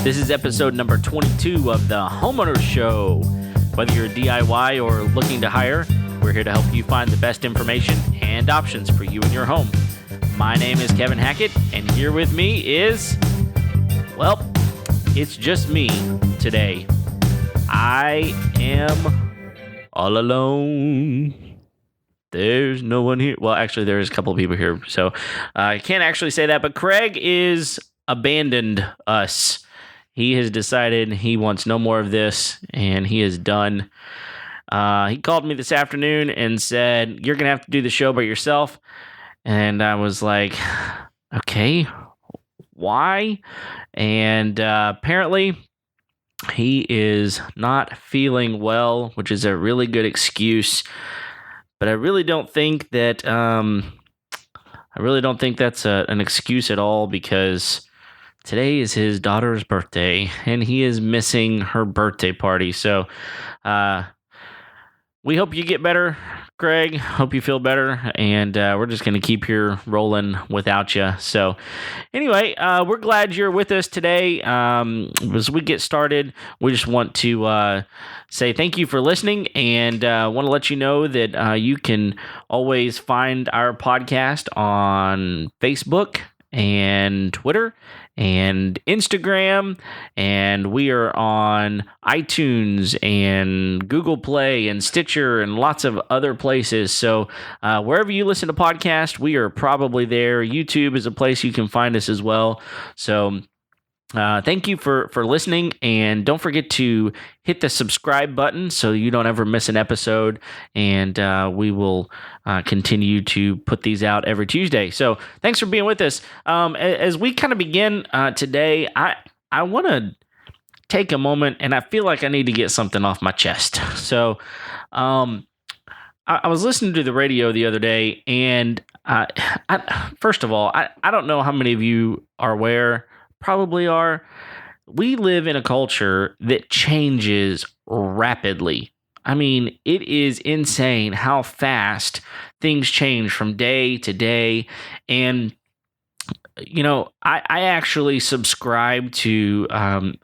This is episode number 22 of the Homeowners Show. Whether you're DIY or looking to hire, we're here to help you find the best information and options for you and your home. My name is Kevin Hackett, and here with me is, well, it's just me today. I am all alone. There's no one here. Well, actually, there's a couple of people here, so I can't actually say that, but Craig is abandoned us. He has decided he wants no more of this, and he is done. He called me this afternoon and said, "You're going to have to do the show by yourself." And I was like, okay, why? And apparently he is not feeling well, which is a really good excuse. But I really don't think that that's an excuse at all, because today is his daughter's birthday and he is missing her birthday party. So we hope you get better, Greg. Hope you feel better, and we're just going to keep here rolling without you. So anyway, we're glad you're with us today. As we get started, we just want to say thank you for listening, and want to let you know that you can always find our podcast on Facebook and Twitter and Instagram, and we are on iTunes and Google Play and Stitcher and lots of other places. So wherever you listen to podcasts, we are probably there. YouTube is a place you can find us as well. So thank you for listening, and don't forget to hit the subscribe button so you don't ever miss an episode, and we will continue to put these out every Tuesday. So thanks for being with us. As we kind of begin today, I want to take a moment, and I feel like I need to get something off my chest. So I was listening to the radio the other day, and first of all, I don't know how many of you are aware, probably are. We live in a culture that changes rapidly. I mean, it is insane how fast things change from day to day. And, you know, I actually subscribe to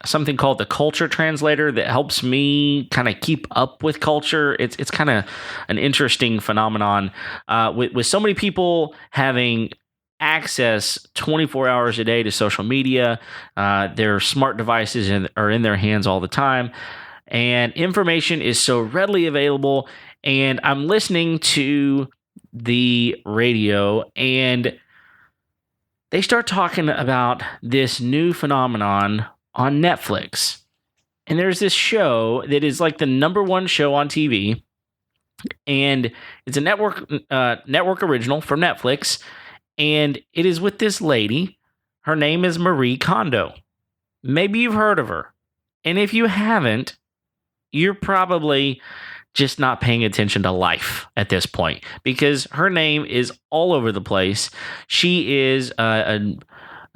something called the Culture Translator that helps me kind of keep up with culture. It's kind of an interesting phenomenon with so many people having access 24 hours a day to social media. Their smart devices are in their hands all the time, and information is so readily available. And I'm listening to the radio, and they start talking about this new phenomenon on Netflix. And there's this show that is like the number one show on TV, and it's a network original from Netflix. And it is with this lady. Her name is Marie Kondo. Maybe you've heard of her. And if you haven't, you're probably just not paying attention to life at this point, because her name is all over the place. She is a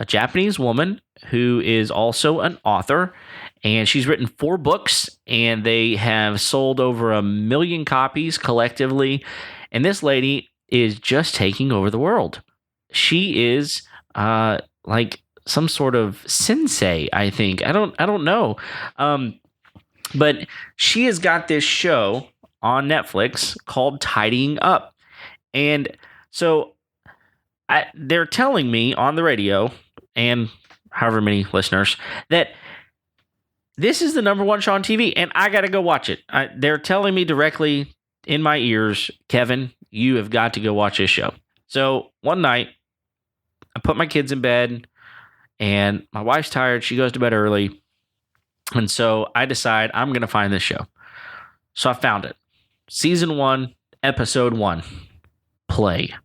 Japanese woman who is also an author, and she's written 4 books, and they have sold over 1 million copies collectively. And this lady is just taking over the world. She is like some sort of sensei, I think. I don't know. But she has got this show on Netflix called Tidying Up. And so they're telling me on the radio, and however many listeners, that this is the number one show on TV, and I got to go watch it. They're telling me directly in my ears, "Kevin, you have got to go watch this show." So one night, I put my kids in bed, and my wife's tired. She goes to bed early. And so I decide I'm going to find this show. So I found it. Season 1, episode 1, play.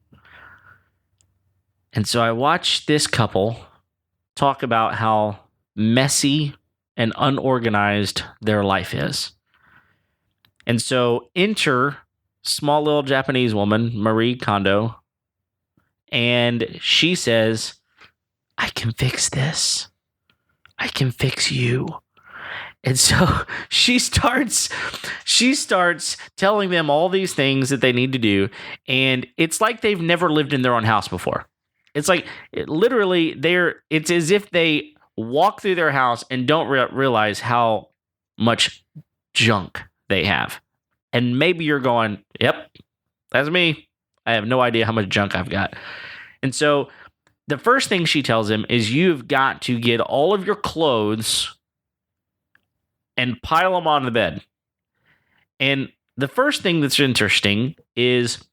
And so I watched this couple talk about how messy and unorganized their life is. And so enter small little Japanese woman, Marie Kondo, and she says, "I can fix this. I can fix you." And so she starts telling them all these things that they need to do. And it's like they've never lived in their own house before. It's like it's as if they walk through their house and don't realize how much junk they have. And maybe you're going, yep, that's me. I have no idea how much junk I've got. And so the first thing she tells him is you've got to get all of your clothes and pile them on the bed. And the first thing that's interesting is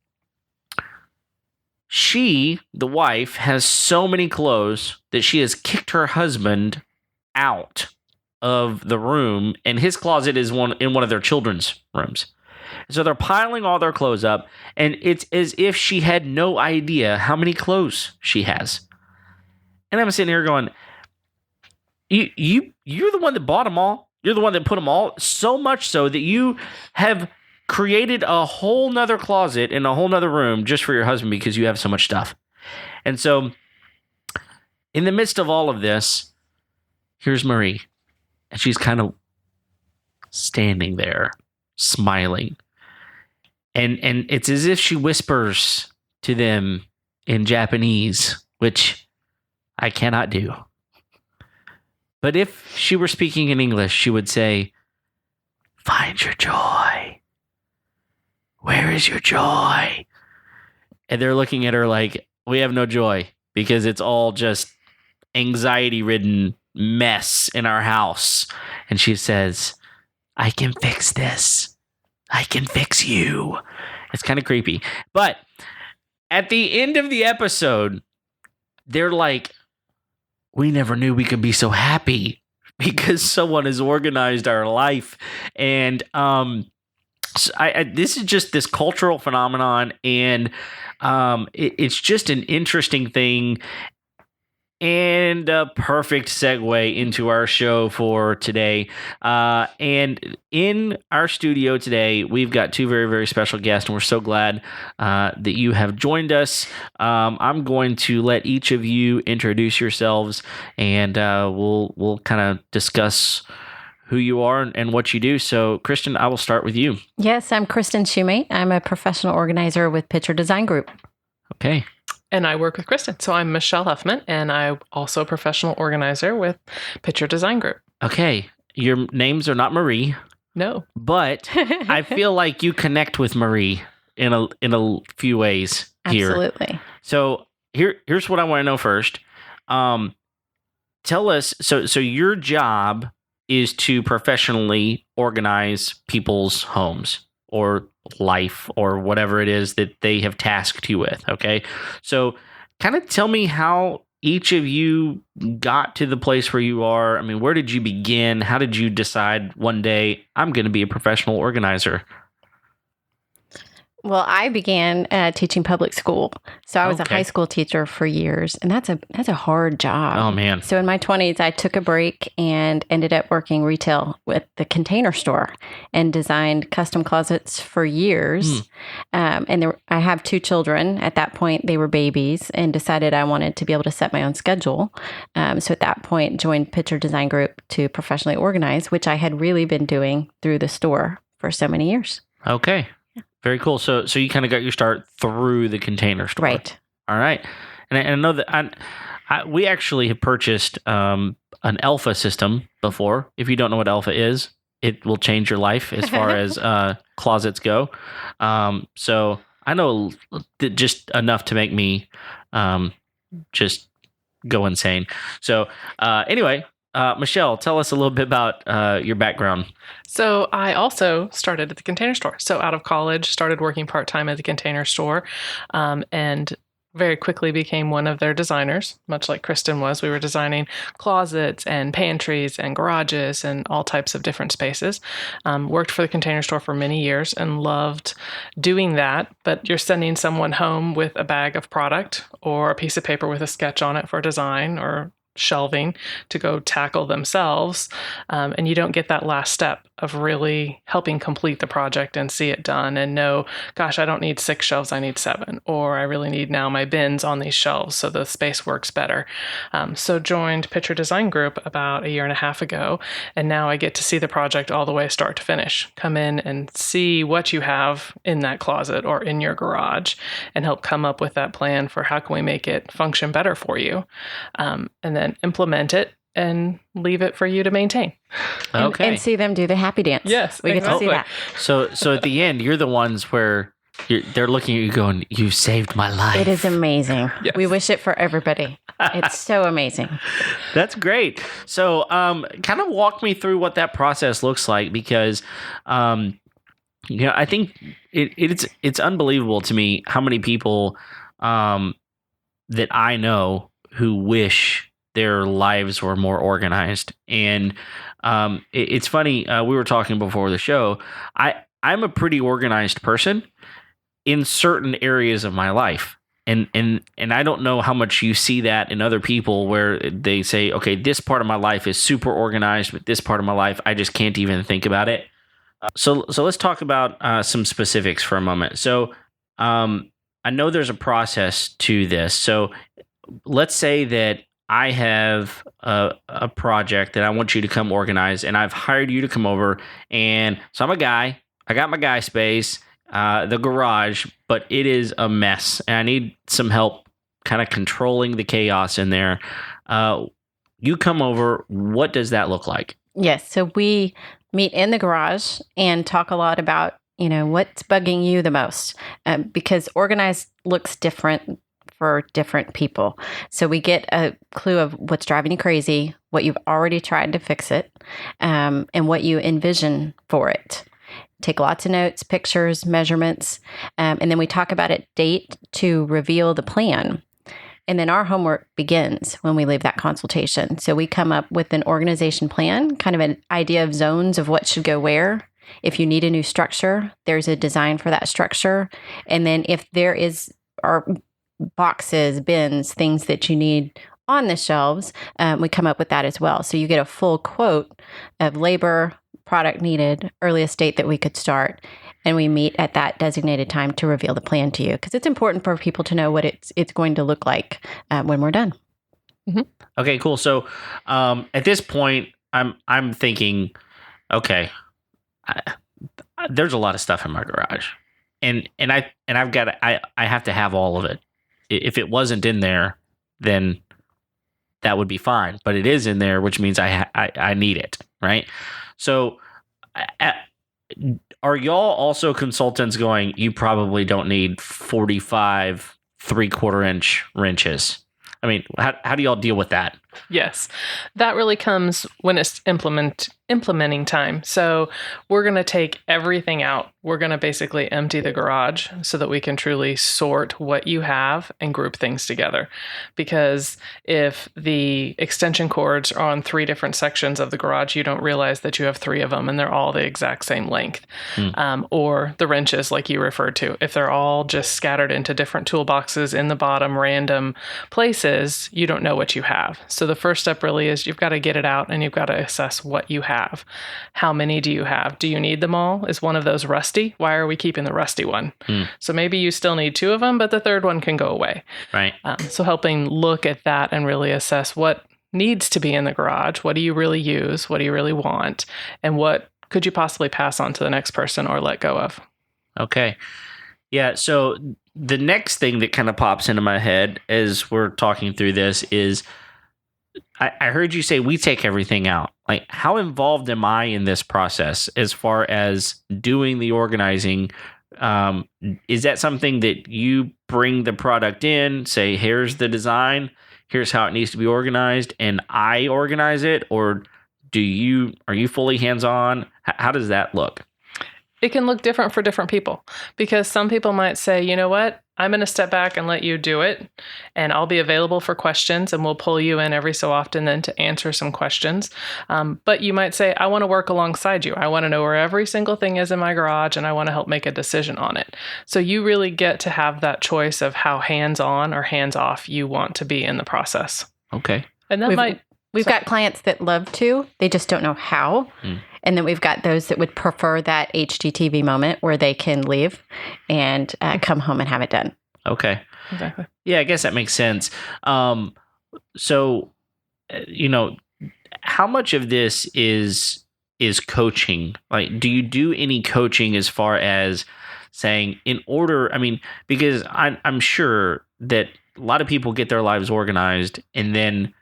she, the wife, has so many clothes that she has kicked her husband out of the room, and his closet is in one of their children's rooms. So they're piling all their clothes up, and it's as if she had no idea how many clothes she has. And I'm sitting here going, you're the one that bought them all. You're the one that put them all, so much so that you have created a whole nother closet in a whole nother room just for your husband because you have so much stuff. And so in the midst of all of this, here's Marie. And she's kind of standing there, smiling. And it's as if she whispers to them in Japanese, which I cannot do. But if she were speaking in English, she would say, "Find your joy. Where is your joy?" And they're looking at her like, we have no joy because it's all just anxiety-ridden mess in our house. And she says, "I can fix this. I can fix you." It's kind of creepy. But at the end of the episode, they're like, we never knew we could be so happy because someone has organized our life. And so this is just this cultural phenomenon, and it's just an interesting thing and a perfect segue into our show for today. And in our studio today, we've got two very, very special guests, and we're so glad that you have joined us. I'm going to let each of you introduce yourselves, and we'll kind of discuss who you are and what you do. So, Kristen, I will start with you. Yes, I'm Kristen Shumate. I'm a professional organizer with Picture Design Group. Okay. And I work with Kristen. So I'm Michelle Huffman, and I'm also a professional organizer with Picture Design Group. Okay. Your names are not Marie. No. But I feel like you connect with Marie in a few ways here. Absolutely. So here's what I want to know first. Tell us, so your job is to professionally organize people's homes or life or whatever it is that they have tasked you with. Okay. So kind of tell me how each of you got to the place where you are. I mean, where did you begin? How did you decide one day I'm going to be a professional organizer? Well, I began teaching public school. So I was a high school teacher for years, and that's a hard job. Oh, man. So in my 20s, I took a break and ended up working retail with the Container Store and designed custom closets for years. And I have two children. At that point, they were babies, and decided I wanted to be able to set my own schedule. So at that point, joined Picture Design Group to professionally organize, which I had really been doing through the store for so many years. Okay. Very cool. So you kind of got your start through the Container Store. Right. All right. And I know that we actually have purchased an Alpha system before. If you don't know what Alpha is, it will change your life as far as closets go. So I know just enough to make me just go insane. So anyway, Michelle, tell us a little bit about your background. So I also started at the Container Store. So out of college, started working part-time at the Container Store, and very quickly became one of their designers, much like Kristen was. We were designing closets and pantries and garages and all types of different spaces. Worked for the Container Store for many years and loved doing that. But you're sending someone home with a bag of product or a piece of paper with a sketch on it for design or shelving to go tackle themselves. And you don't get that last step of really helping complete the project and see it done and know, gosh, I don't need 6 shelves, I need 7, or I really need now my bins on these shelves so the space works better. So joined Picture Design Group about a year and a half ago, and now I get to see the project all the way start to finish. Come in and see what you have in that closet or in your garage and help come up with that plan for how can we make it function better for you, and then implement it and leave it for you to maintain. Okay. And see them do the happy dance. Yes, we get to see that. So at the end, you're the ones where they're looking at you going, "You saved my life." It is amazing. Yes. We wish it for everybody. It's so amazing. That's great. So, kind of walk me through what that process looks like, because, I think it's unbelievable to me how many people that I know who wish their lives were more organized. And it's funny. We were talking before the show. I'm a pretty organized person in certain areas of my life. And I don't know how much you see that in other people, where they say, okay, this part of my life is super organized, but this part of my life, I just can't even think about it. So let's talk about some specifics for a moment. So I know there's a process to this. So let's say that I have a project that I want you to come organize, and I've hired you to come over. And so I'm a guy. I got my guy space, the garage, but it is a mess, and I need some help kind of controlling the chaos in there. You come over. What does that look like? Yes. So we meet in the garage and talk a lot about, what's bugging you the most, because organized looks different for different people. So we get a clue of what's driving you crazy, what you've already tried to fix it, and what you envision for it. Take lots of notes, pictures, measurements, and then we talk about a date to reveal the plan. And then our homework begins when we leave that consultation. So we come up with an organization plan, kind of an idea of zones of what should go where. If you need a new structure, there's a design for that structure. And then if there are boxes, bins, things that you need on the shelves, we come up with that as well. So you get a full quote of labor, product needed, earliest date that we could start. And we meet at that designated time to reveal the plan to you, because it's important for people to know what it's going to look like when we're done. Mm-hmm. Okay, cool. So at this point, I'm thinking, okay, there's a lot of stuff in my garage, and I've got I have to have all of it. If it wasn't in there, then that would be fine. But it is in there, which means I need it, right? So. Are y'all also consultants going, you probably don't need 45 3/4-inch wrenches? I mean, how do y'all deal with that? Yes, that really comes when it's implementing time. So we're going to take everything out. We're going to basically empty the garage so that we can truly sort what you have and group things together. Because if the extension cords are on 3 different sections of the garage, you don't realize that you have 3 of them and they're all the exact same length. Or the wrenches, like you referred to, if they're all just scattered into different toolboxes in the bottom, random places, you don't know what you have. So the first step really is you've got to get it out and you've got to assess what you have. How many do you have? Do you need them all? Is one of those rusty? Why are we keeping the rusty one? So maybe you still need 2 of them, but the third one can go away. Right. So helping look at that and really assess what needs to be in the garage. What do you really use? What do you really want? And what could you possibly pass on to the next person or let go of? Okay. Yeah. So the next thing that kind of pops into my head as we're talking through this is, I heard you say we take everything out. Like, how involved am I in this process as far as doing the organizing? Is that something that you bring the product in, say, here's the design, here's how it needs to be organized, and I organize it? Or are you fully hands-on? How does that look? It can look different for different people, because some people might say, you know what, I'm going to step back and let you do it, and I'll be available for questions, and we'll pull you in every so often then to answer some questions. But you might say, I want to work alongside you. I want to know where every single thing is in my garage, and I want to help make a decision on it. So you really get to have that choice of how hands-on or hands-off you want to be in the process. Okay. And that We've got clients that love to, they just don't know how. And then we've got those that would prefer that HGTV moment where they can leave and come home and have it done. Okay. Exactly. Yeah, I guess that makes sense. So, how much of this is coaching? Like, do you do any coaching as far as saying because I'm sure that a lot of people get their lives organized and then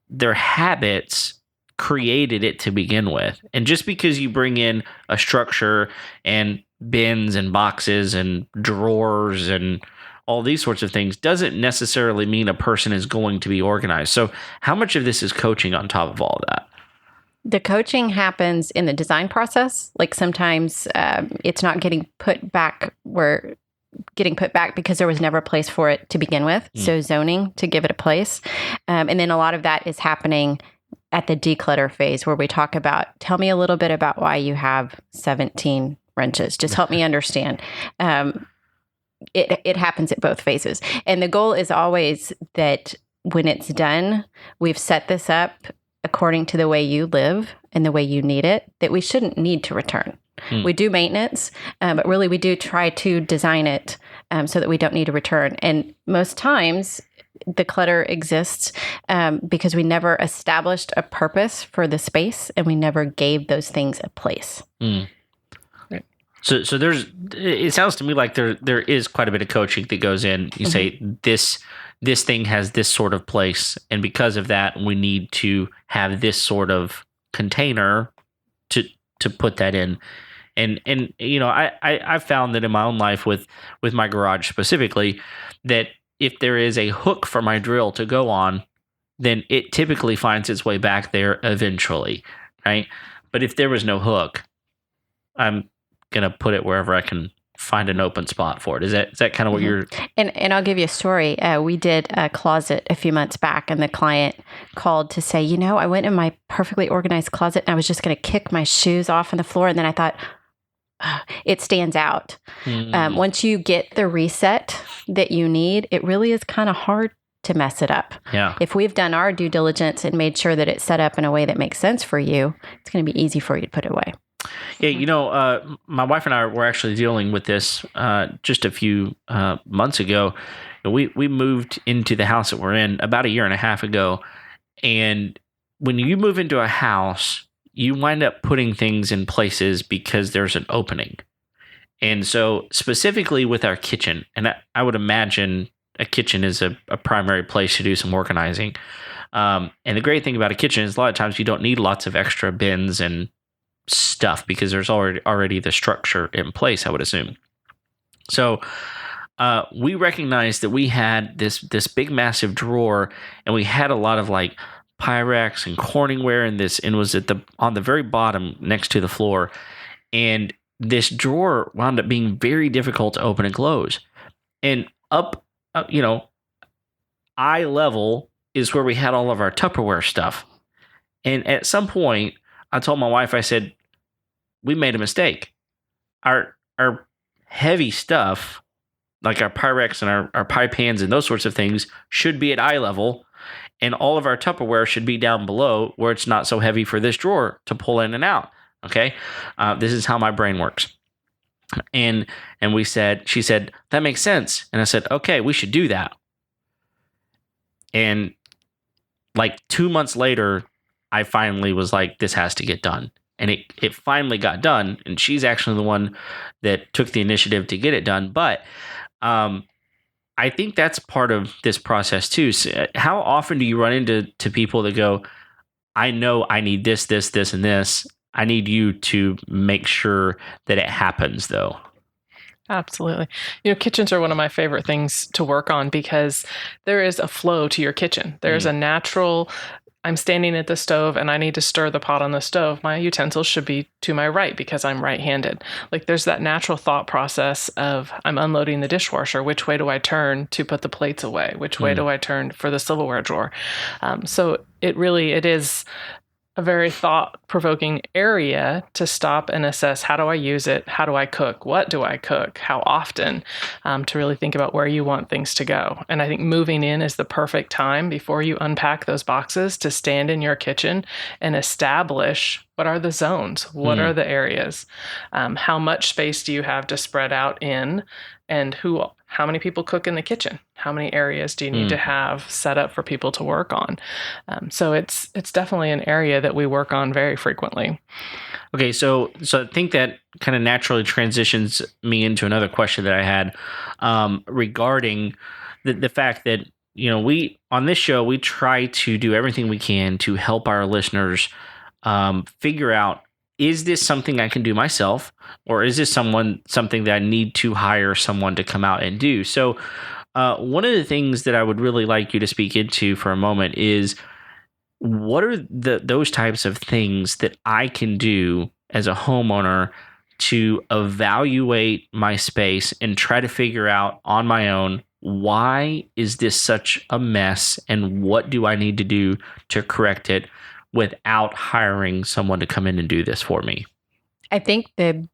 their habits created it to begin with. And just because you bring in a structure and bins and boxes and drawers and all these sorts of things doesn't necessarily mean a person is going to be organized. So how much of this is coaching on top of all of that? The coaching happens in the design process. Like sometimes it's not getting put back because there was never a place for it to begin with. So zoning to give it a place. And then a lot of that is happening at the declutter phase where we talk about, tell me a little bit about why you have 17 wrenches. Just help me understand. It happens at both phases. And the goal is always that when it's done, we've set this up according to the way you live and the way you need it, that we shouldn't need to return. We do maintenance, but really we do try to design it so that we don't need to return. And most times the clutter exists because we never established a purpose for the space and we never gave those things a place. So it sounds to me like there is quite a bit of coaching that goes in. You say this thing has this sort of place, and because of that, we need to have this sort of container to put that in. And I've found that in my own life with my garage specifically, that if there is a hook for my drill to go on, then it typically finds its way back there eventually, right? But if there was no hook, I'm gonna put it wherever I can find an open spot for it. Is that kind of what you're... And I'll give you a story. We did a closet a few months back, and the client called to say, I went in my perfectly organized closet and I was just going to kick my shoes off on the floor. And then I thought, it stands out. Once you get the reset that you need, it really is kind of hard to mess it up. Yeah. If we've done our due diligence and made sure that it's set up in a way that makes sense for you, it's going to be easy for you to put it away. Yeah, my wife and I were actually dealing with this just a few months ago. We moved into the house that we're in about a year and a half ago. And when you move into a house, you wind up putting things in places because there's an opening. And so specifically with our kitchen, and I would imagine a kitchen is a primary place to do some organizing. And the great thing about a kitchen is a lot of times you don't need lots of extra bins and stuff because there's already the structure in place, I would assume. So we recognized that we had this big massive drawer, and we had a lot of like Pyrex and Corningware and was on the very bottom next to the floor. And this drawer wound up being very difficult to open and close. And up, eye level is where we had all of our Tupperware stuff. And at some point, I told my wife, I said, we made a mistake. Our heavy stuff, like our Pyrex and our pie pans and those sorts of things, should be at eye level, and all of our Tupperware should be down below where it's not so heavy for this drawer to pull in and out. Okay? This is how my brain works. And she said, that makes sense. And I said, okay, we should do that. And like 2 months later, I finally was like, this has to get done. And it finally got done. And she's actually the one that took the initiative to get it done. But I think that's part of this process too. So how often do you run into people that go, I know I need this, this, this, and this. I need you to make sure that it happens though. Absolutely. Kitchens are one of my favorite things to work on because there is a flow to your kitchen. There's a natural, I'm standing at the stove and I need to stir the pot on the stove. My utensils should be to my right because I'm right-handed. Like there's that natural thought process of I'm unloading the dishwasher. Which way do I turn to put the plates away? Which way do I turn for the silverware drawer? So it is a very thought-provoking area to stop and assess, how do I use it? How do I cook? What do I cook? How often? To really think about where you want things to go. And I think moving in is the perfect time before you unpack those boxes to stand in your kitchen and establish what are the zones? What are the areas? How much space do you have to spread out in? And how many people cook in the kitchen? How many areas do you need to have set up for people to work on? So it's definitely an area that we work on very frequently. Okay, so I think that kind of naturally transitions me into another question that I had regarding the fact that we on this show, we try to do everything we can to help our listeners figure out, is this something I can do myself, or is this something that I need to hire someone to come out and do? So one of the things that I would really like you to speak into for a moment is, what are those types of things that I can do as a homeowner to evaluate my space and try to figure out on my own, why is this such a mess, and what do I need to do to correct it without hiring someone to come in and do this for me? I think the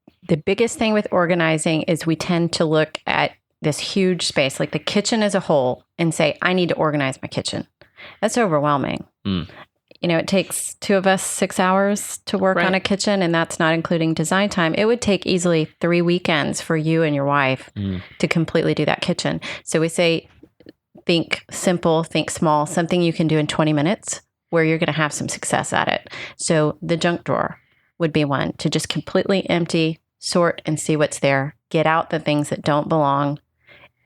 biggest thing with organizing is we tend to look at this huge space, like the kitchen as a whole, and say, I need to organize my kitchen. That's overwhelming. It takes 2 of us 6 hours to work on a kitchen, and that's not including design time. It would take easily 3 weekends for you and your wife to completely do that kitchen. So we say, think simple, think small, something you can do in 20 minutes where you're going to have some success at it. So the junk drawer would be one, to just completely empty, sort, and see what's there. Get out the things that don't belong,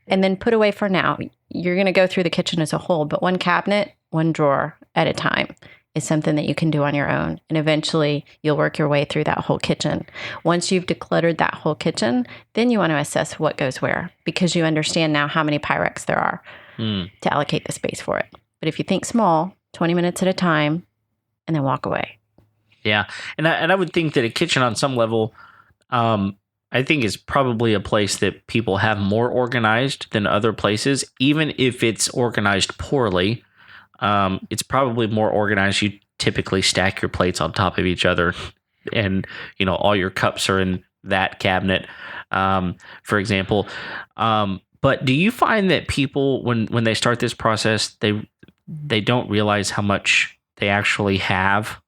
and then put away for now. You're going to go through the kitchen as a whole, but one cabinet, one drawer at a time is something that you can do on your own. And eventually you'll work your way through that whole kitchen. Once you've decluttered that whole kitchen, then you want to assess what goes where, because you understand now how many Pyrex there are to allocate the space for it. But if you think small, 20 minutes at a time, and then walk away. Yeah. And I would think that a kitchen on some level, I think is probably a place that people have more organized than other places. Even if it's organized poorly, it's probably more organized. You typically stack your plates on top of each other, and all your cups are in that cabinet, for example. But do you find that people, when they start this process, they don't realize how much they actually have,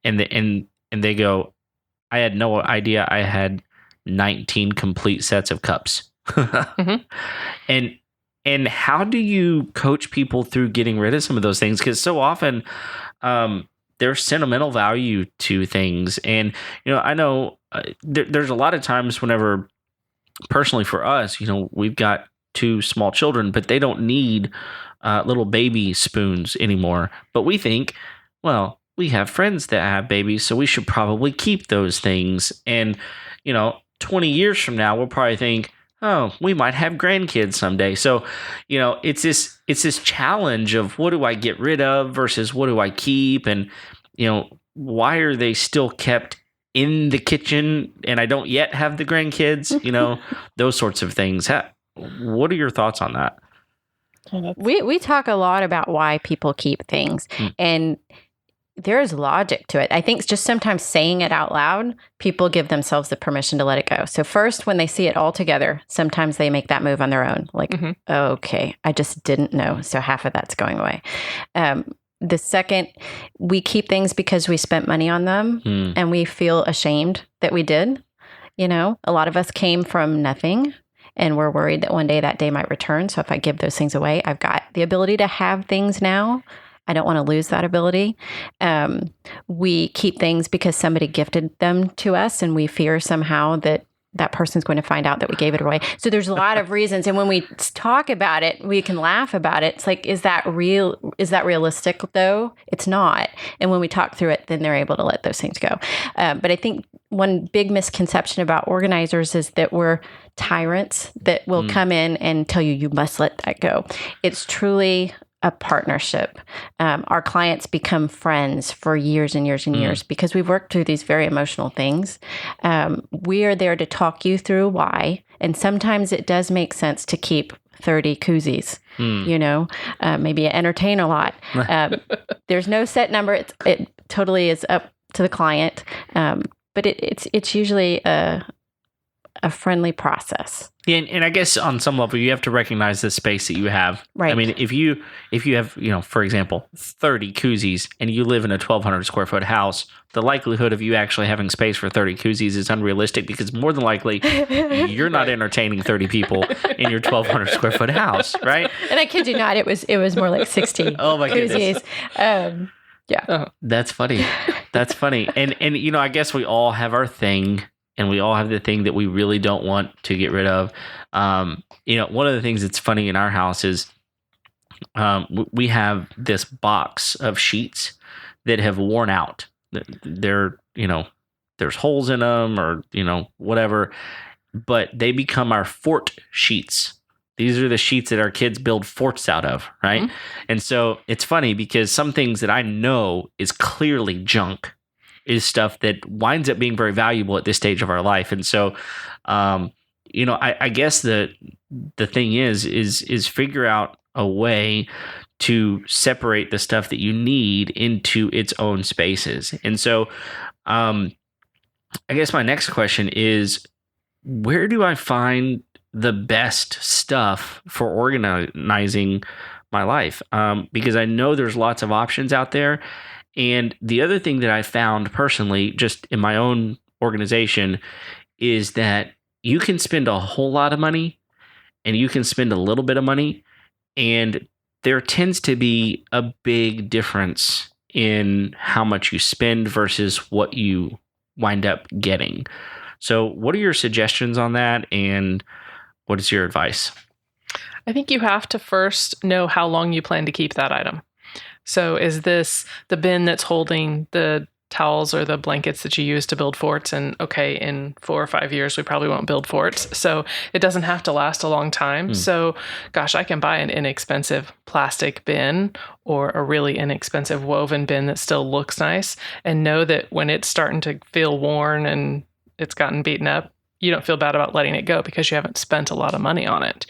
and they go, I had no idea I had 19 complete sets of cups. And how do you coach people through getting rid of some of those things? Because so often there's sentimental value to things. And, I know there's a lot of times whenever, personally for us, we've got 2 small children, but they don't need little baby spoons anymore. But we think, well, we have friends that have babies, so we should probably keep those things. And, 20 years from now, we'll probably think, oh, we might have grandkids someday. So, it's this challenge of, what do I get rid of versus what do I keep? And, why are they still kept in the kitchen and I don't yet have the grandkids? Those sorts of things. What are your thoughts on that? We talk a lot about why people keep things, and there's logic to it. I think just sometimes saying it out loud, people give themselves the permission to let it go. So first, when they see it all together, sometimes they make that move on their own. Like, okay, I just didn't know. So half of that's going away. The second, we keep things because we spent money on them and we feel ashamed that we did. A lot of us came from nothing, and we're worried that one day that day might return. So if I give those things away, I've got the ability to have things now. I don't want to lose that ability. We keep things because somebody gifted them to us, and we fear somehow that that person's going to find out that we gave it away. So there's a lot of reasons. And when we talk about it, we can laugh about it. It's like, is that real? Is that realistic though? It's not. And when we talk through it, then they're able to let those things go. But I think one big misconception about organizers is that we're tyrants that will come in and tell you, you must let that go. It's truly a partnership. Our clients become friends for years and years and years because we've worked through these very emotional things. We are there to talk you through why. And sometimes it does make sense to keep 30 koozies, maybe entertain a lot. There's no set number. It totally is up to the client. But it's usually a friendly process. Yeah, and I guess on some level, you have to recognize the space that you have. Right. I mean, if you have, for example, 30 koozies and you live in a 1,200 square foot house, the likelihood of you actually having space for 30 koozies is unrealistic, because more than likely you're not entertaining 30 people in your 1,200 square foot house, right? And I kid you not, it was more like 60 oh my koozies. Goodness. Yeah. That's funny. That's funny. And I guess we all have our thing. And we all have the thing that we really don't want to get rid of. One of the things that's funny in our house is we have this box of sheets that have worn out. They're, there's holes in them or, whatever, but they become our fort sheets. These are the sheets that our kids build forts out of, right? Mm-hmm. And so it's funny because some things that I know is clearly junk is stuff that winds up being very valuable at this stage of our life. And so, I guess the thing is figure out a way to separate the stuff that you need into its own spaces. And so, I guess my next question is, where do I find the best stuff for organizing my life? Because I know there's lots of options out there. And the other thing that I found personally, just in my own organization, is that you can spend a whole lot of money and you can spend a little bit of money. And there tends to be a big difference in how much you spend versus what you wind up getting. So what are your suggestions on that? And what is your advice? I think you have to first know how long you plan to keep that item. So is this the bin that's holding the towels or the blankets that you use to build forts? And okay, in 4 or 5 years, we probably won't build forts. So it doesn't have to last a long time. So gosh, I can buy an inexpensive plastic bin or a really inexpensive woven bin that still looks nice and know that when it's starting to feel worn and it's gotten beaten up, you don't feel bad about letting it go because you haven't spent a lot of money on it.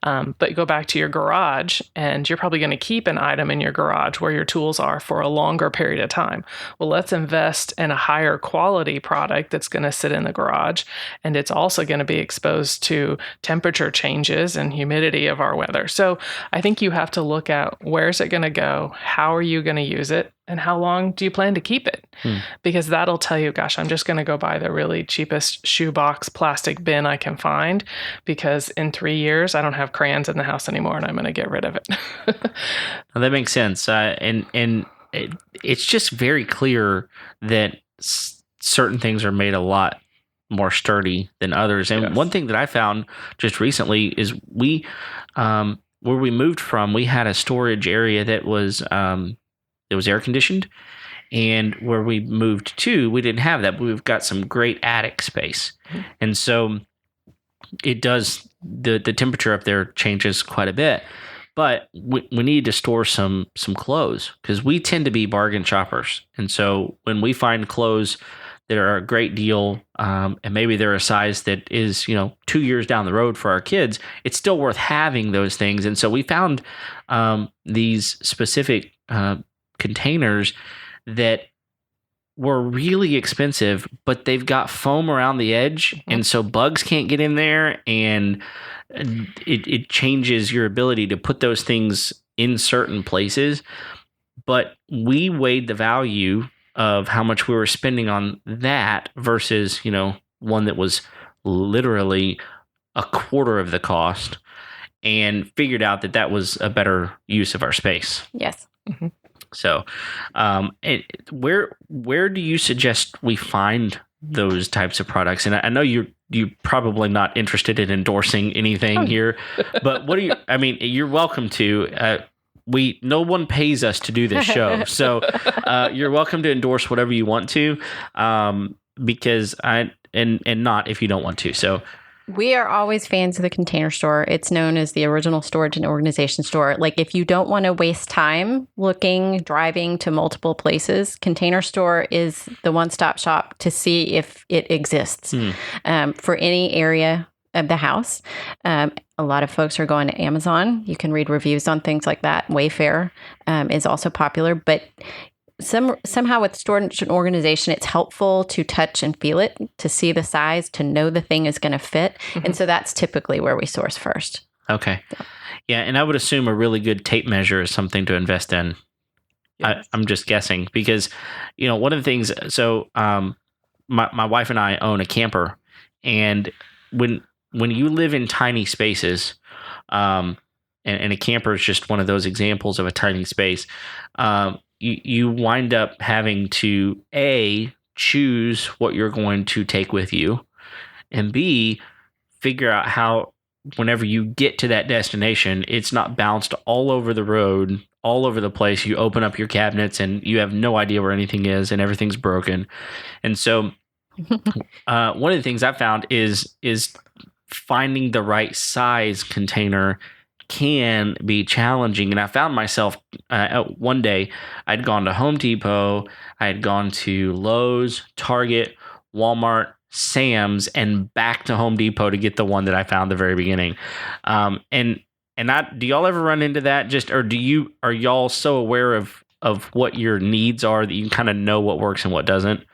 But go back to your garage and you're probably going to keep an item in your garage where your tools are for a longer period of time. Well, let's invest in a higher quality product that's going to sit in the garage. And it's also going to be exposed to temperature changes and humidity of our weather. So I think you have to look at where's it going to go? How are you going to use it? And how long do you plan to keep it? Because that'll tell you, gosh, I'm just going to go buy the really cheapest shoebox plastic bin I can find because in 3 years, I don't have crayons in the house anymore and I'm going to get rid of it. Well, that makes sense. And it's just very clear that certain things are made a lot more sturdy than others. And one thing that I found just recently is where we moved from, we had a storage area that was it was air conditioned, and where we moved to, we didn't have that. But we've got some great attic space, and so it does the temperature up there changes quite a bit. But we need to store some clothes because we tend to be bargain shoppers, and so when we find clothes that are a great deal, and maybe they're a size that is 2 years down the road for our kids, it's still worth having those things. And so we found these specific containers that were really expensive, but they've got foam around the edge, and so bugs can't get in there, and it changes your ability to put those things in certain places. But we weighed the value of how much we were spending on that versus one that was literally a quarter of the cost, and figured out that was a better use of our space. Yes. Mm-hmm. So, where do you suggest we find those types of products? And I know you're probably not interested in endorsing anything here, but what do you? I mean, you're welcome to. No one pays us to do this show, so you're welcome to endorse whatever you want to, because and not if you don't want to. So. We are always fans of the Container Store. It's known as the original storage and organization store. Like, if you don't want to waste time driving to multiple places, Container Store is the one-stop shop to see if it exists for any area of the house. A lot of folks are going to Amazon. You can read reviews on things like that. Wayfair is also popular, but somehow with storage and organization, it's helpful to touch and feel it, to see the size, to know the thing is going to fit. Mm-hmm. And so that's typically where we source first. Okay. Yeah. And I would assume a really good tape measure is something to invest in. Yes. I'm just guessing because, one of the things, so my wife and I own a camper, and when you live in tiny spaces, and a camper is just one of those examples of a tiny space, you wind up having to A, choose what you're going to take with you, and B, figure out how whenever you get to that destination, it's not bounced all over the road, all over the place. You open up your cabinets and you have no idea where anything is and everything's broken. And so one of the things I found is finding the right size container can be challenging. And I found myself one day, I'd gone to Home Depot, I had gone to Lowe's, Target, Walmart, Sam's, and back to Home Depot to get the one that I found at the very beginning. Do y'all ever run into that? Are y'all so aware of what your needs are that you can kind of know what works and what doesn't?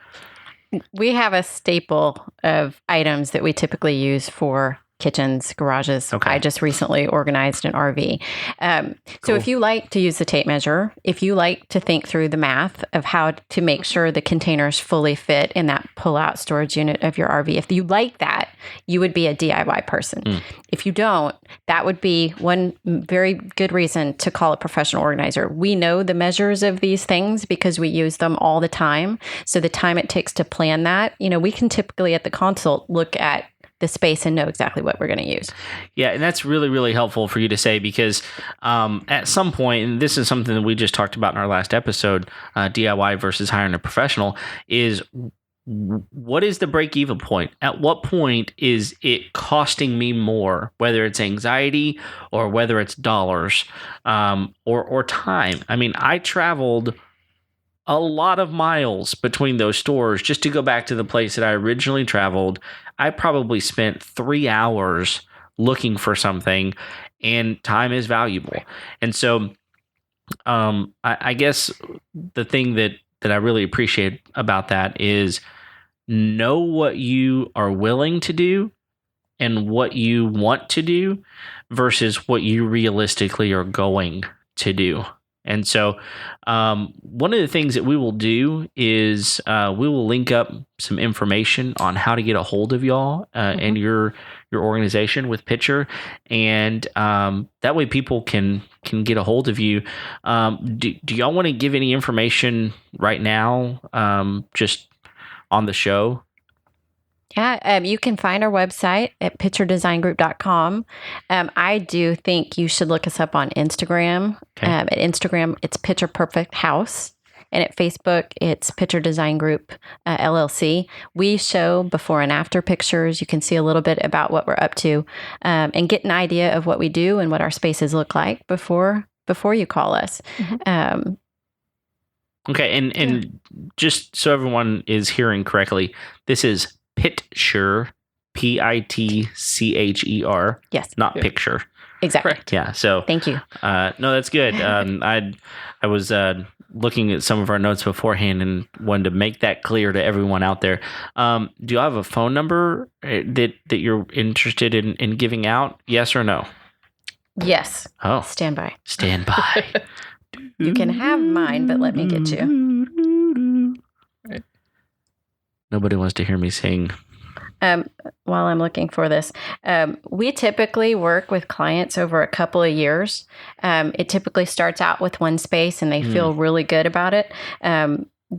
We have a staple of items that we typically use for kitchens, garages. Okay. I just recently organized an RV. Cool. So if you like to use the tape measure, if you like to think through the math of how to make sure the containers fully fit in that pull-out storage unit of your RV, if you like that, you would be a DIY person. If you don't, that would be one very good reason to call a professional organizer. We know the measures of these things because we use them all the time. So the time it takes to plan that, we can typically at the consult look at the space and know exactly what we're going to use. Yeah, and that's really, really helpful for you to say because at some point, and this is something that we just talked about in our last episode, DIY versus hiring a professional, is what is the break-even point? At what point is it costing me more, whether it's anxiety or whether it's dollars or time? I mean, I traveled a lot of miles between those stores just to go back to the place that I originally traveled. I probably spent 3 hours looking for something, and time is valuable. And so I guess the thing that I really appreciate about that is know what you are willing to do and what you want to do versus what you realistically are going to do. And so one of the things that we will do is we will link up some information on how to get a hold of y'all and your organization with Pitcher. And that way people can get a hold of you. Do y'all want to give any information right now just on the show? Yeah, you can find our website at pitcherdesignGroup.com. I do think you should look us up on Instagram. Okay. At Instagram, it's Pitcher Perfect House. And at Facebook, it's Pitcher Design Group, LLC. We show before and after pictures. You can see a little bit about what we're up to and get an idea of what we do and what our spaces look like before you call us. Okay, and just so everyone is hearing correctly, this is Pitcher, Pitcher. Yes. Not picture. Exactly. Correct. Yeah. So Thank you. No, that's good. I was looking at some of our notes beforehand and wanted to make that clear to everyone out there. Do you have a phone number that you're interested in giving out? Yes or no? Yes. Oh, Stand by. stand by. You can have mine, but let me get you. Right. Nobody wants to hear me sing. While I'm looking for this, we typically work with clients over a couple of years. It typically starts out with one space and they feel really good about it,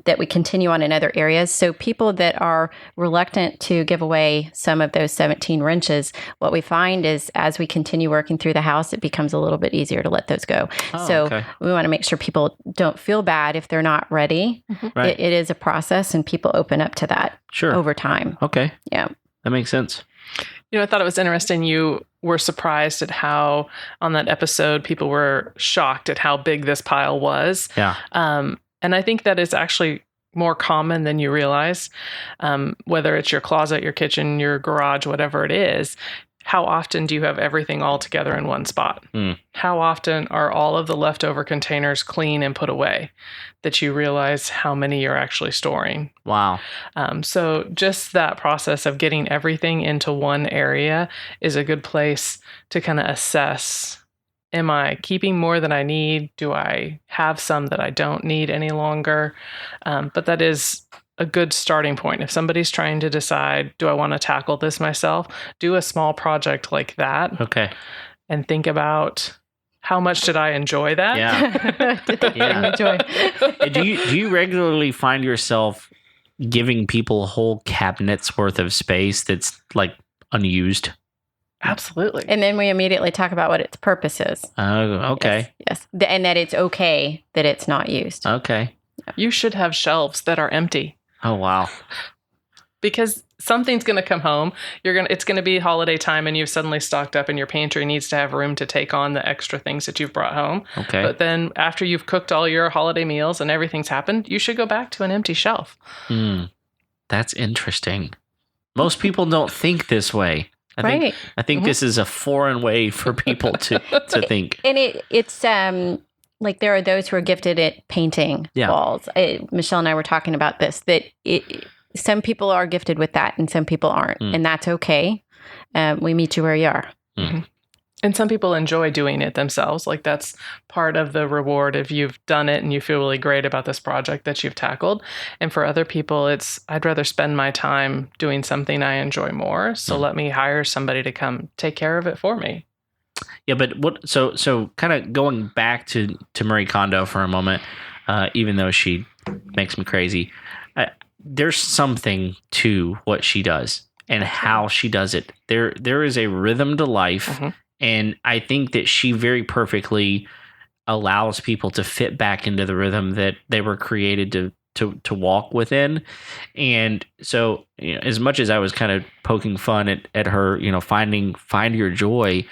that we continue on in other areas. So people that are reluctant to give away some of those 17 wrenches, what we find is as we continue working through the house, it becomes a little bit easier to let those go. Okay. We want to make sure people don't feel bad if they're not ready. Right. It is a process and people open up to that over time. Okay. Yeah. That makes sense. I thought it was interesting. You were surprised at how on that episode, people were shocked at how big this pile was. Yeah. And I think that is actually more common than you realize, whether it's your closet, your kitchen, your garage, whatever it is. How often do you have everything all together in one spot? How often are all of the leftover containers clean and put away that you realize how many you're actually storing? Wow. So just that process of getting everything into one area is a good place to kind of assess, am I keeping more than I need? Do I have some that I don't need any longer? But that is a good starting point. If somebody's trying to decide, do I want to tackle this myself? Do a small project like that. Okay. And think about, how much did I enjoy that? Yeah. Did they enjoy? Do you regularly find yourself giving people whole cabinets worth of space that's like unused? Absolutely. And then we immediately talk about what its purpose is. Okay. Yes. And that it's okay that it's not used. Okay. You should have shelves that are empty. Oh, wow. Because something's going to come home. It's going to be holiday time and you've suddenly stocked up and your pantry needs to have room to take on the extra things that you've brought home. Okay. But then after you've cooked all your holiday meals and everything's happened, you should go back to an empty shelf. That's interesting. Most people don't think this way. I think this is a foreign way for people to think. And it's like there are those who are gifted at painting walls. Michelle and I were talking about this, that some people are gifted with that and some people aren't. And that's okay. We meet you where you are. And some people enjoy doing it themselves. Like that's part of the reward if you've done it and you feel really great about this project that you've tackled. And for other people, I'd rather spend my time doing something I enjoy more. So let me hire somebody to come take care of it for me. Yeah, but so kind of going back to Marie Kondo for a moment, even though she makes me crazy, there's something to what she does and how she does it. There is a rhythm to life. And I think that she very perfectly allows people to fit back into the rhythm that they were created to walk within. And so, as much as I was kind of poking fun at her, find your joy,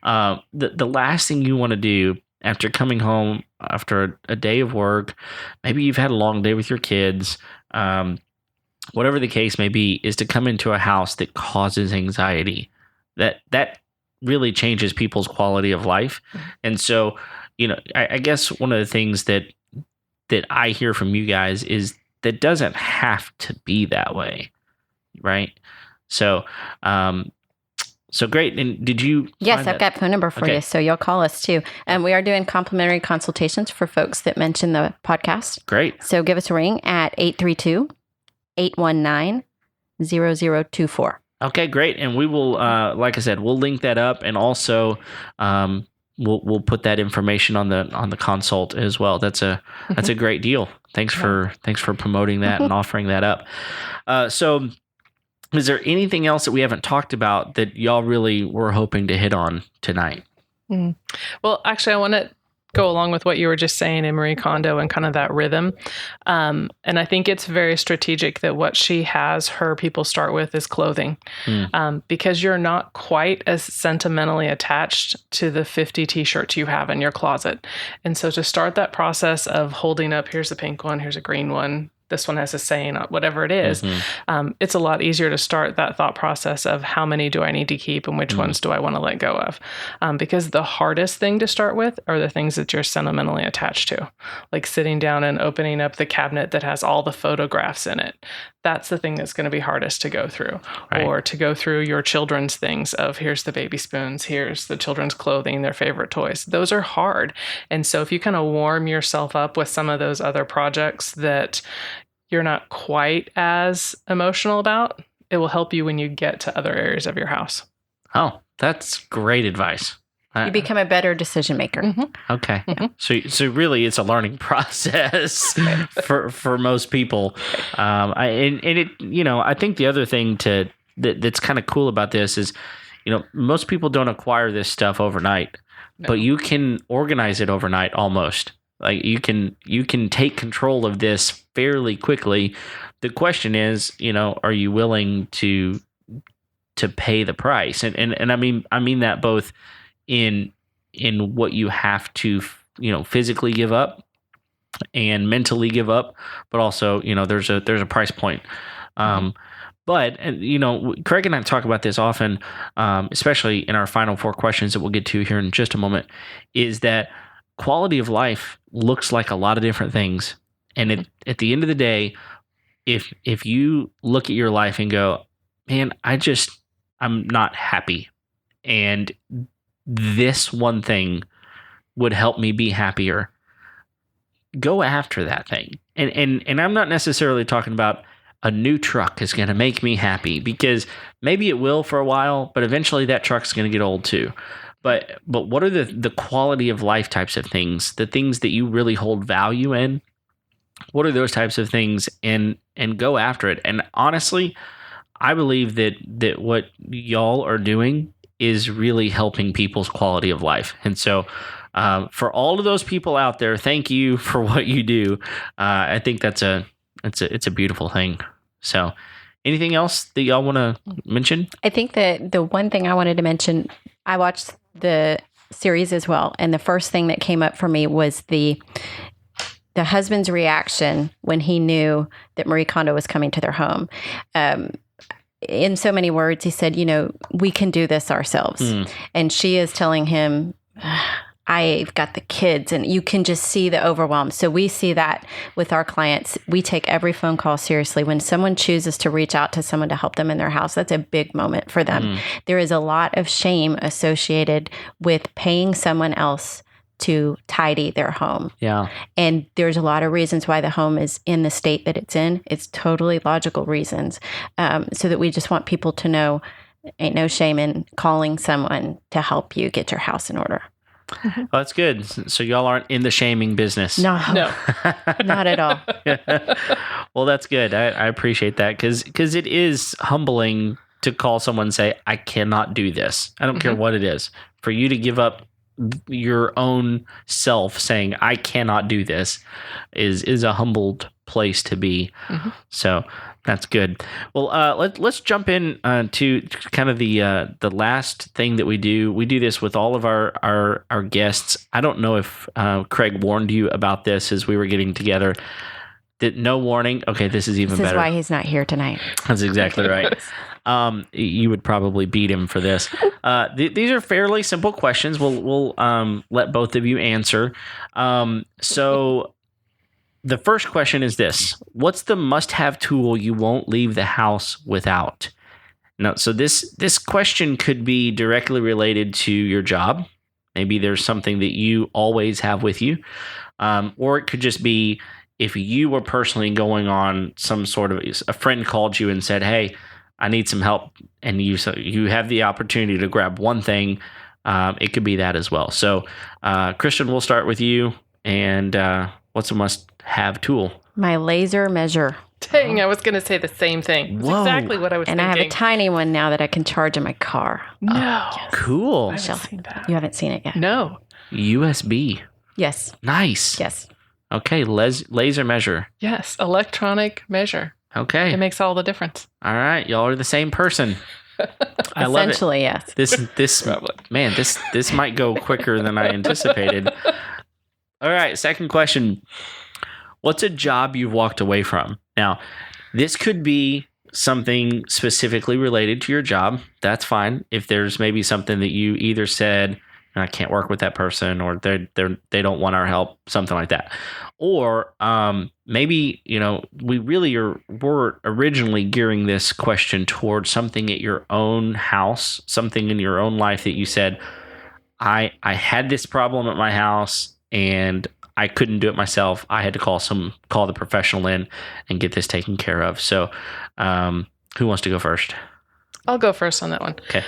the last thing you want to do after coming home after a day of work, maybe you've had a long day with your kids, whatever the case may be, is to come into a house that causes anxiety. That really changes people's quality of life. And so, I guess one of the things that I hear from you guys is that doesn't have to be that way, right? So, so great. And did you? Yes, I've got phone number for you, so you'll call us too. And we are doing complimentary consultations for folks that mention the podcast. Great. So give us a ring at 832-819-0024. Okay, great. And we will, like I said, we'll link that up, and also we'll put that information on the consult as well. That's a great deal. Thanks for promoting that and offering that up. So, is there anything else that we haven't talked about that y'all really were hoping to hit on tonight? Well, actually, I want to go along with what you were just saying in Marie Kondo and kind of that rhythm. And I think it's very strategic that what she has her people start with is clothing, because you're not quite as sentimentally attached to the 50 t-shirts you have in your closet. And so to start that process of holding up, here's a pink one, here's a green one, this one has a saying, whatever it is, it's a lot easier to start that thought process of how many do I need to keep and which ones do I want to let go of? Because the hardest thing to start with are the things that you're sentimentally attached to, like sitting down and opening up the cabinet that has all the photographs in it. That's the thing that's going to be hardest to go through. Right. Or to go through your children's things of here's the baby spoons, here's the children's clothing, their favorite toys. Those are hard. And so if you kind of warm yourself up with some of those other projects that you're not quite as emotional about, it will help you when you get to other areas of your house. Oh, that's great advice. You become a better decision maker. Okay. So really it's a learning process for most people. I think the other thing that's kind of cool about this is, most people don't acquire this stuff overnight, but you can organize it overnight almost. Like you can take control of this fairly quickly. The question is, are you willing to pay the price? And I mean that both in what you have to, physically give up and mentally give up, but also, there's a price point. But, Craig and I talk about this often, especially in our final 4 questions that we'll get to here in just a moment, is that quality of life looks like a lot of different things. And at the end of the day, if you look at your life and go, man, I'm not happy, and this one thing would help me be happier, go after that thing. And I'm not necessarily talking about a new truck is going to make me happy, because maybe it will for a while, but eventually that truck's going to get old too. But what are the quality of life types of things, the things that you really hold value in? What are those types of things, and go after it? And honestly, I believe that what y'all are doing is really helping people's quality of life. And so for all of those people out there, thank you for what you do. I think it's a beautiful thing. So anything else that y'all want to mention? I think that the one thing I wanted to mention, I watched the series as well. And the first thing that came up for me was the husband's reaction when he knew that Marie Kondo was coming to their home. In so many words, he said, we can do this ourselves. And she is telling him, I've got the kids, and you can just see the overwhelm. So we see that with our clients. We take every phone call seriously. When someone chooses to reach out to someone to help them in their house, that's a big moment for them. There is a lot of shame associated with paying someone else to tidy their home. Yeah. And there's a lot of reasons why the home is in the state that it's in. It's totally logical reasons. So that we just want people to know ain't no shame in calling someone to help you get your house in order. Well, that's good. So y'all aren't in the shaming business. No. Not at all. Well, that's good. I appreciate that because it is humbling to call someone and say, I cannot do this. I don't care what it is. For you to give up your own self saying, I cannot do this is a humbled place to be. So that's good. Well, let's jump in to kind of the last thing that we do. We do this with all of our guests. I don't know if Craig warned you about this as we were getting together. That no warning. Okay, this is even better. This is why he's not here tonight. That's exactly right. You would probably beat him for this. These are fairly simple questions. We'll let both of you answer. So the first question is this: what's the must-have tool you won't leave the house without? Now, so this question could be directly related to your job. Maybe there's something that you always have with you, or it could just be if you were personally going on some sort of a friend called you and said, "Hey, I need some help," and you have the opportunity to grab one thing. It could be that as well. So, Kristen, we'll start with you. And what's a must-have tool? My laser measure. Dang, I was going to say the same thing. That's exactly what I was thinking. And I have a tiny one now that I can charge in my car. No. Yes. Cool. I haven't seen that. You haven't seen it yet? No. USB. Yes. Nice. Yes. Okay, laser measure. Yes, electronic measure. Okay. It makes all the difference. All right, y'all are the same person. I love it. Essentially, yes. This man, this might go quicker than I anticipated. All right, second question. What's a job you've walked away from? Now, this could be something specifically related to your job. That's fine. If there's maybe something that you either said, I can't work with that person, or they don't want our help, something like that. Or maybe, we really were originally gearing this question towards something at your own house, something in your own life that you said, I had this problem at my house and I couldn't do it myself. I had to call the professional in and get this taken care of. So who wants to go first? I'll go first on that one. Okay.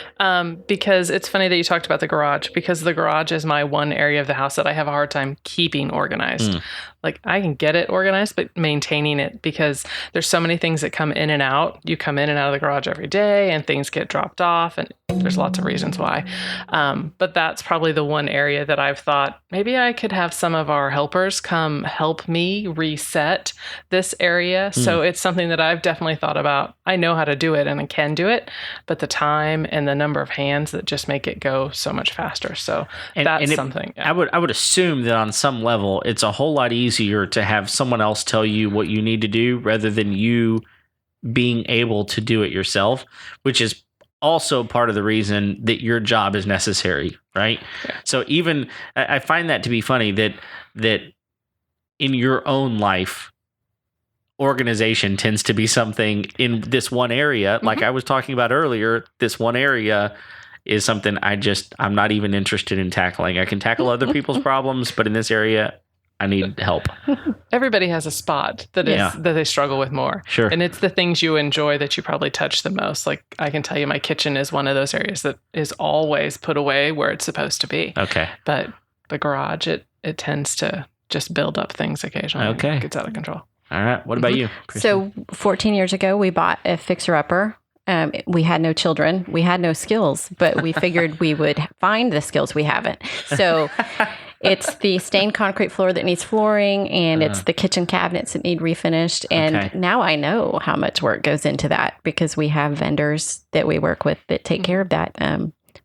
Because it's funny that you talked about the garage, because the garage is my one area of the house that I have a hard time keeping organized. Like, I can get it organized, but maintaining it, because there's so many things that come in and out. You come in and out of the garage every day and things get dropped off, and there's lots of reasons why. But that's probably the one area that I've thought maybe I could have some of our helpers come help me reset this area. So it's something that I've definitely thought about. I know how to do it and I can do it, but the time and the number of hands that just make it go so much faster. So that's something. Yeah. I would assume that on some level, it's a whole lot easier to have someone else tell you what you need to do rather than you being able to do it yourself, which is also part of the reason that your job is necessary, right? Yeah. So even I find that to be funny that in your own life, organization tends to be something in this one area. Like I was talking about earlier, this one area is something I'm not even interested in tackling. I can tackle other people's problems, but in this area, I need help. Everybody has a spot that they struggle with more. Sure. And it's the things you enjoy that you probably touch the most. Like, I can tell you my kitchen is one of those areas that is always put away where it's supposed to be. Okay. But the garage, it tends to just build up things occasionally. Okay. It gets out of control. All right. What about you, Kristen? So 14 years ago, we bought a fixer-upper We had no children. We had no skills, but we figured we would find the skills we haven't. So it's the stained concrete floor that needs flooring, and it's the kitchen cabinets that need refinished. And now I know how much work goes into that because we have vendors that we work with that take care of that.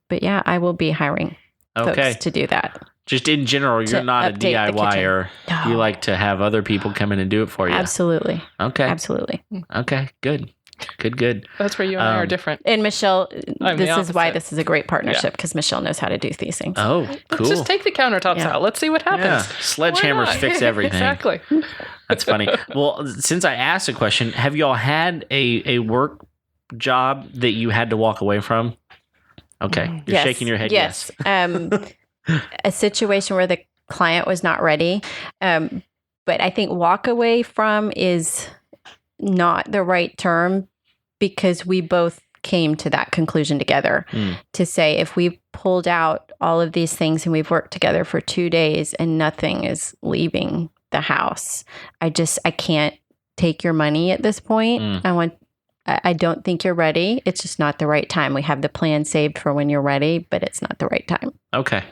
But yeah, I will be hiring folks to do that. Just in general, you're not a DIYer. No. You like to have other people come in and do it for you. Absolutely. Okay. Absolutely. Okay. Good. That's where you and I are different. And Michelle, this is why this is a great partnership because Michelle knows how to do these things. Oh, cool. Let's just take the countertops out. Let's see what happens. Yeah. Sledgehammers fix everything. Exactly. That's funny. Well, since I asked a question, have y'all had a work job that you had to walk away from? Okay. You're shaking your head. Yes. A situation where the client was not ready. But I think walk away from is not the right term because we both came to that conclusion together to say if we pulled out all of these things and we've worked together for 2 days and nothing is leaving the house, I can't take your money at this point. I don't think you're ready. It's just not the right time. We have the plan saved for when you're ready, but it's not the right time. Okay.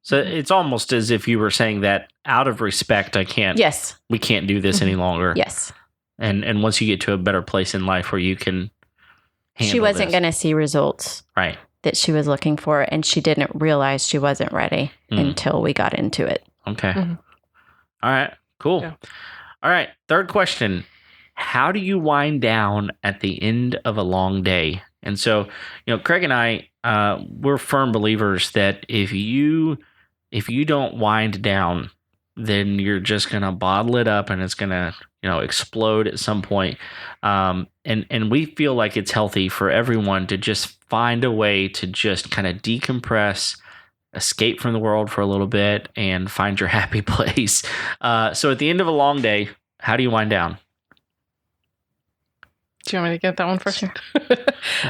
So it's almost as if you were saying that out of respect, we can't do this any longer. Yes. And once you get to a better place in life where you can handle she wasn't going to see results that she was looking for, and she didn't realize she wasn't ready until we got into it. Okay. All right. Cool. Yeah. All right. Third question. How do you wind down at the end of a long day? And so, Craig and I, we're firm believers that if you don't wind down, then you're just going to bottle it up and it's going to, explode at some point. And we feel like it's healthy for everyone to just find a way to just kind of decompress, escape from the world for a little bit, and find your happy place. So at the end of a long day, how do you wind down? Do you want me to get that one first? Sure.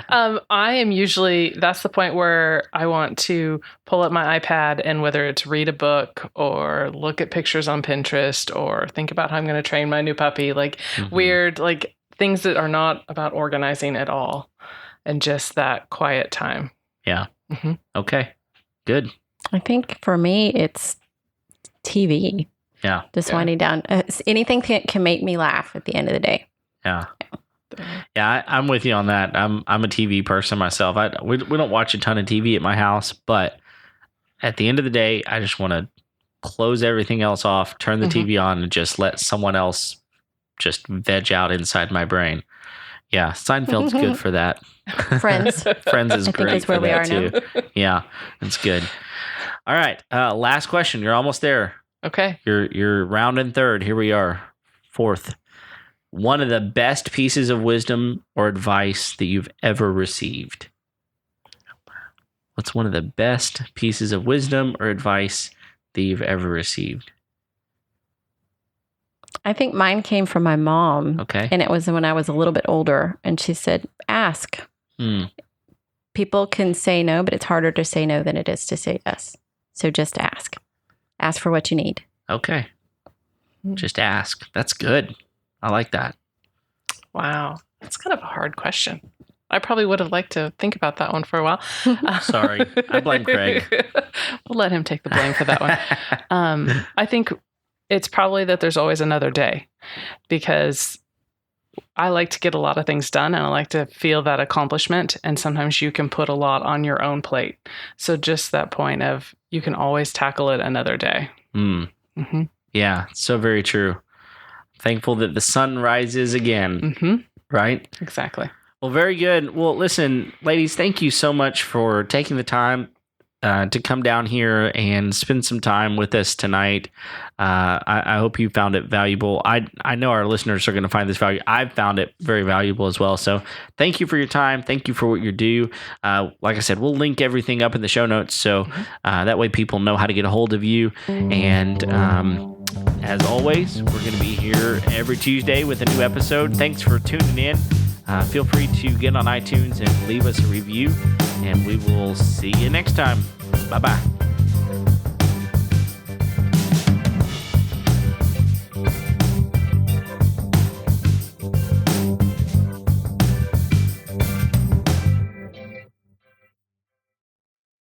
I am usually, that's the point where I want to pull up my iPad and whether it's read a book or look at pictures on Pinterest or think about how I'm going to train my new puppy, weird, things that are not about organizing at all and just that quiet time. Yeah. Okay. Good. I think for me, it's TV. Yeah. Just winding down. Anything that can make me laugh at the end of the day. Yeah. Yeah, I'm with you on that. I'm a TV person myself. We don't watch a ton of TV at my house, but at the end of the day, I just want to close everything else off, turn the TV on, and just let someone else just veg out inside my brain. Yeah, Seinfeld's good for that. Friends is great for that too. Now. Yeah, it's good. All right, last question. You're almost there. Okay. You're rounding third. Here we are, fourth. One of the best pieces of wisdom or advice that you've ever received? What's one of the best pieces of wisdom or advice that you've ever received? I think mine came from my mom. Okay. And it was when I was a little bit older. And she said, ask. People can say no, but it's harder to say no than it is to say yes. So just ask. Ask for what you need. Okay. Just ask. That's good. I like that. Wow. That's kind of a hard question. I probably would have liked to think about that one for a while. Sorry. I blame Craig. We'll let him take the blame for that one. I think it's probably that there's always another day because I like to get a lot of things done and I like to feel that accomplishment. And sometimes you can put a lot on your own plate. So just that point of you can always tackle it another day. Yeah, so very true. Thankful that the sun rises again, right? Exactly. Well, very good. Well, listen, ladies, thank you so much for taking the time to come down here and spend some time with us tonight. I hope you found it valuable. I know our listeners are going to find this valuable. I've found it very valuable as well. So thank you for your time. Thank you for what you do. Like I said, we'll link everything up in the show notes. So that way people know how to get a hold of you. And as always, we're going to be here every Tuesday with a new episode. Thanks for tuning in. Feel free to get on iTunes and leave us a review. And we will see you next time. Bye-bye.